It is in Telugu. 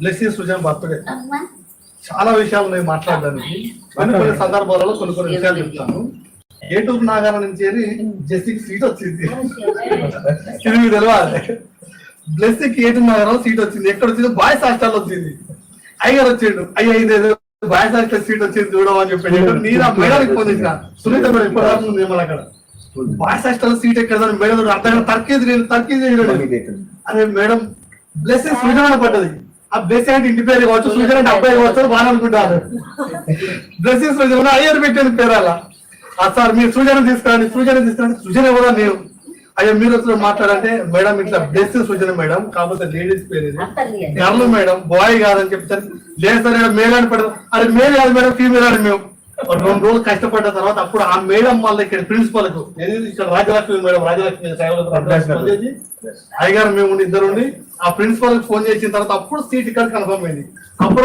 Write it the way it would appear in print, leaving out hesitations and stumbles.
బ్లెస్సింగ్ సృజన్ బర్త్డే చాలా విషయాలు ఉన్నాయి మాట్లాడడానికి. కొన్ని సందర్భాలలో కొన్ని విషయాలు చెప్తాను. ఏటూరు నాగారం నుంచి జెస్సీకి సీట్ వచ్చింది. ఇది మీకు తెలియాలి. బ్లెస్సింగ్ ఏటూరు నాగారం సీట్ వచ్చింది. ఎక్కడ వచ్చింది? బాయ్స్ హాస్టల్ వచ్చింది. అయ్యారు వచ్చాడు. అయ్యా బాయ్స్ హాస్టల్ సీట్ వచ్చింది చూడమని చెప్పాడు. నేను ఆ మేడానికి ఫోన్ చేసిన సునీత మేడం ఇప్పుడు ఉంది మన అక్కడ బాయ్స్ హాస్టల్ సీట్ ఎక్కడ మేడం అర్థం తర్కీజ్ అదే మేడం బ్లెస్సింగ్ సృజన పడ్డది. ఆ బ్లెస్సింగ్ అంటే ఇంటి పేరు కావచ్చు, సృజన అంటే అబ్బాయి కావచ్చు బాగా అనుకుంటారు. బ్లెస్సింగ్ సృజన అయ్యారు పెట్టేది పేరు అలా. సార్ మీరు సృజన తీసుకురండి, సృజన కూడా నేను అయ్యా మీరు వచ్చి మాట్లాడంటే మేడం ఇట్లా బ్లెస్సింగ్ సృజన మేడం కాకపోతే లేడీస్ పేరు ఇది గర్ల్ మేడం బాయ్ కాదని చెప్తారు. లేదు సార్ మేల్ అని పడదు. అది మేల్ కాదు మేడం ఫీమేల్ అని మేము 2 రోజులు కష్టపడ్డ తర్వాత అప్పుడు ఆ మేడం వాళ్ళ ఇక్కడ ప్రిన్సిపల్ కు ఇక్కడ రాజలక్ష్మి మేడం రాజలక్ష్మి అయ్యగారు మేము ఇద్దరు ఉండి ఆ ప్రిన్సిపల్ కి ఫోన్ చేసిన తర్వాత అప్పుడు సీట్ ఇక్కడ కన్ఫర్మ్ అయింది. అప్పుడు